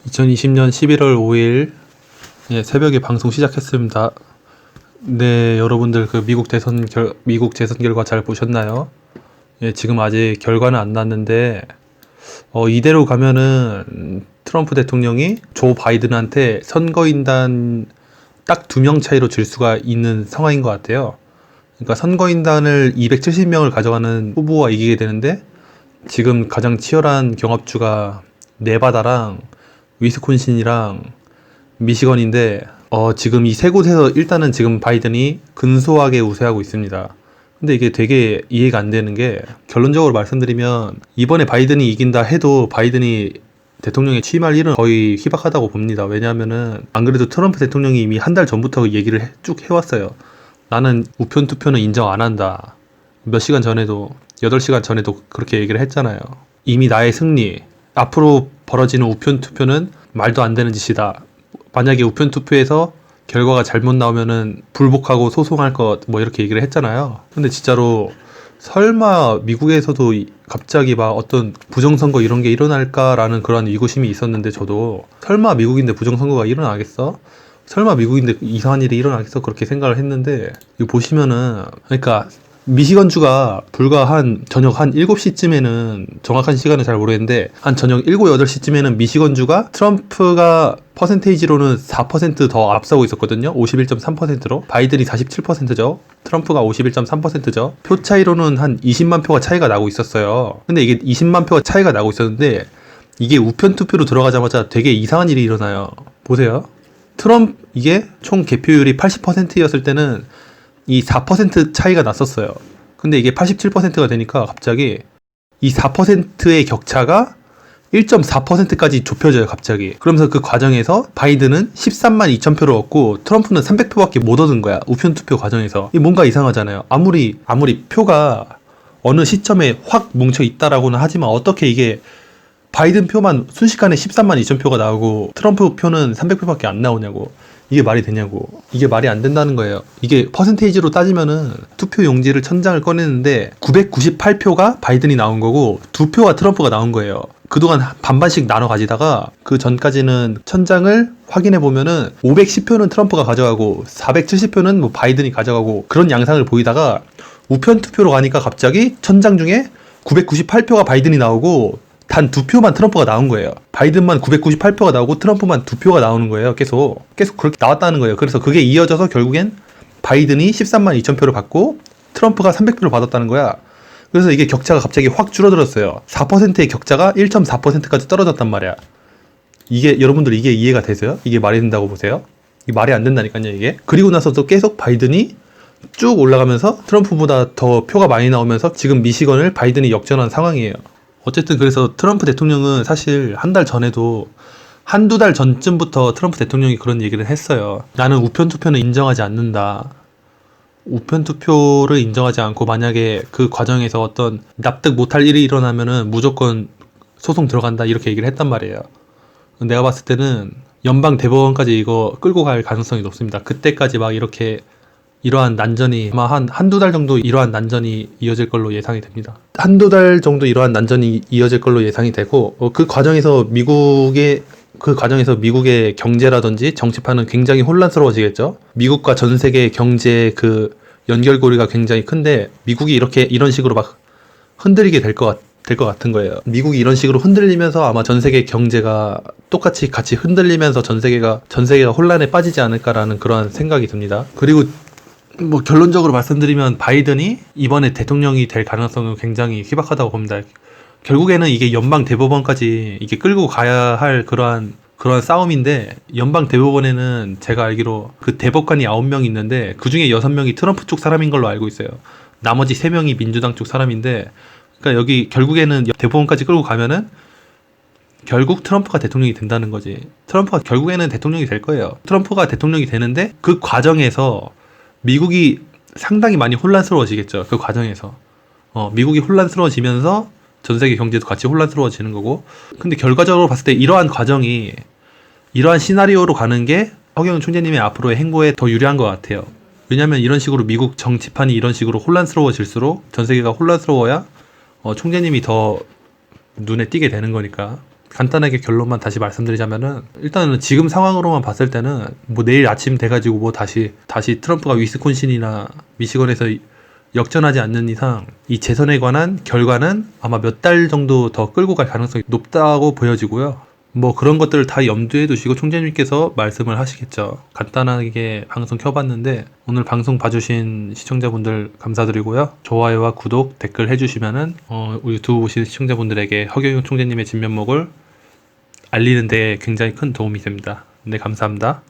2020년 11월 5일 새벽에 방송 시작했습니다. 네, 여러분들 미국 대선 결과 잘 보셨나요? 지금 아직 결과는 안 났는데 이대로 가면은 트럼프 대통령이 조 바이든한테 선거인단 딱 2명 차이로 질 수가 있는 상황인 것 같아요. 그러니까 선거인단을 270명을 가져가는 후보가 이기게 되는데 지금 가장 치열한 경합주가 네바다랑 위스콘신이랑 미시건인데 지금 이 세 곳에서 일단은 지금 바이든이 근소하게 우세하고 있습니다. 근데 이게 되게 이해가 안 되는 게, 결론적으로 말씀드리면 이번에 바이든이 이긴다 해도 바이든이 대통령에 취임할 일은 거의 희박하다고 봅니다. 왜냐하면은 안 그래도 트럼프 대통령이 이미 한 달 전부터 얘기를 쭉 해왔어요. 나는 우편 투표는 인정 안 한다. 몇 시간 전에도 8시간 전에도 그렇게 얘기를 했잖아요. 이미 나의 승리, 앞으로 벌어지는 우편 투표는 말도 안 되는 짓이다. 만약에 우편 투표에서 결과가 잘못 나오면은 불복하고 소송할 것, 뭐 이렇게 얘기를 했잖아요. 근데 진짜로 설마 미국에서도 갑자기 막 어떤 부정선거 이런 게 일어날까라는 그런 의구심이 있었는데, 저도 설마 미국인데 부정선거가 일어나겠어? 설마 미국인데 이상한 일이 일어나겠어? 그렇게 생각을 했는데, 이거 보시면은, 그러니까 미시건주가 불과 저녁 한 7시쯤에는, 정확한 시간은 잘 모르겠는데 한 저녁 7, 8시쯤에는 미시건주가 트럼프가 퍼센테이지로는 4% 더 앞서고 있었거든요. 51.3%로. 바이든이 47%죠. 트럼프가 51.3%죠. 표 차이로는 한 20만 표가 차이가 나고 있었어요. 근데 이게 20만 표가 차이가 나고 있었는데, 이게 우편 투표로 들어가자마자 되게 이상한 일이 일어나요. 보세요. 이게 총 개표율이 80%였을 때는 이 4% 차이가 났었어요. 근데 이게 87%가 되니까 갑자기 이 4%의 격차가 1.4%까지 좁혀져요, 갑자기. 그러면서 그 과정에서 바이든은 13만 2천 표를 얻고 트럼프는 300표밖에 못 얻은 거야, 우편 투표 과정에서. 이 뭔가 이상하잖아요. 아무리 표가 어느 시점에 확 뭉쳐 있다라고는 하지만, 어떻게 이게 바이든 표만 순식간에 13만 2천 표가 나오고 트럼프 표는 300표밖에 안 나오냐고. 이게 말이 되냐고. 이게 말이 안 된다는 거예요. 이게 퍼센테이지로 따지면은 투표 용지를 천장을 꺼내는데 998표가 바이든이 나온 거고 2표가 트럼프가 나온 거예요. 그동안 반반씩 나눠 가지다가 그 전까지는 천장을 확인해 보면은 510표는 트럼프가 가져가고 470표는 뭐 바이든이 가져가고, 그런 양상을 보이다가 우편 투표로 가니까 갑자기 천장 중에 998표가 바이든이 나오고 단 2표만 트럼프가 나온 거예요. 바이든만 998표가 나오고 트럼프만 2표가 나오는 거예요. 계속 그렇게 나왔다는 거예요. 그래서 그게 이어져서 결국엔 바이든이 13만 2천 표를 받고 트럼프가 300표를 받았다는 거야. 그래서 이게 격차가 갑자기 확 줄어들었어요. 4%의 격차가 1.4%까지 떨어졌단 말이야. 여러분들 이게 이해가 되세요? 이게 말이 된다고 보세요? 이게 말이 안 된다니까요, 이게. 그리고 나서도 계속 바이든이 쭉 올라가면서 트럼프보다 더 표가 많이 나오면서 지금 미시건을 바이든이 역전한 상황이에요. 어쨌든 그래서 트럼프 대통령은 사실 한 달 전에도, 한두 달 전쯤부터 트럼프 대통령이 그런 얘기를 했어요. 나는 우편 투표는 인정하지 않는다. 우편 투표를 인정하지 않고 만약에 그 과정에서 어떤 납득 못할 일이 일어나면은 무조건 소송 들어간다, 이렇게 얘기를 했단 말이에요. 내가 봤을 때는 연방 대법원까지 이거 끌고 갈 가능성이 높습니다. 그때까지 막 이러한 난전이 아마 한두 달 정도 이러한 난전이 이어질 걸로 예상이 됩니다. 한두 달 정도 이러한 난전이 이어질 걸로 예상이 되고, 그 과정에서 미국의 경제라든지 정치판은 굉장히 혼란스러워지겠죠. 미국과 전 세계 경제 그 연결고리가 굉장히 큰데, 미국이 이런 식으로 막 흔들리게 될 것 같은 거예요. 미국이 이런 식으로 흔들리면서 아마 전 세계 경제가 똑같이 같이 흔들리면서 전 세계가 혼란에 빠지지 않을까라는 그런 생각이 듭니다. 그리고 뭐 결론적으로 말씀드리면 바이든이 이번에 대통령이 될 가능성은 굉장히 희박하다고 봅니다. 결국에는 이게 연방 대법원까지 이게 끌고 가야 할 그러한 싸움인데, 연방 대법원에는 제가 알기로 그 대법관이 9명 있는데 그 중에 6명이 트럼프 쪽 사람인 걸로 알고 있어요. 나머지 3명이 민주당 쪽 사람인데, 그러니까 여기 결국에는 대법원까지 끌고 가면은 결국 트럼프가 대통령이 된다는 거지. 트럼프가 결국에는 대통령이 될 거예요. 트럼프가 대통령이 되는데 그 과정에서 미국이 상당히 많이 혼란스러워지겠죠. 그 과정에서 미국이 혼란스러워지면서 전 세계 경제도 같이 혼란스러워지는 거고. 근데 결과적으로 봤을 때 이러한 시나리오로 가는 게 허경영 총재님의 앞으로의 행보에 더 유리한 것 같아요. 왜냐면 이런 식으로 미국 정치판이 이런 식으로 혼란스러워질수록 전 세계가 혼란스러워야 총재님이 더 눈에 띄게 되는 거니까. 간단하게 결론만 다시 말씀드리자면은, 일단은 지금 상황으로만 봤을 때는 뭐 내일 아침 돼가지고 뭐 다시 트럼프가 위스콘신이나 미시건에서 역전하지 않는 이상 이 재선에 관한 결과는 아마 몇 달 정도 더 끌고 갈 가능성이 높다고 보여지고요. 뭐 그런 것들을 다 염두에 두시고 총재님께서 말씀을 하시겠죠. 간단하게 방송 켜봤는데 오늘 방송 봐주신 시청자분들 감사드리고요. 좋아요와 구독, 댓글 해주시면은 우리 유튜브 보시는 시청자분들에게 허경영 총재님의 진면목을 알리는 데 굉장히 큰 도움이 됩니다. 네, 감사합니다.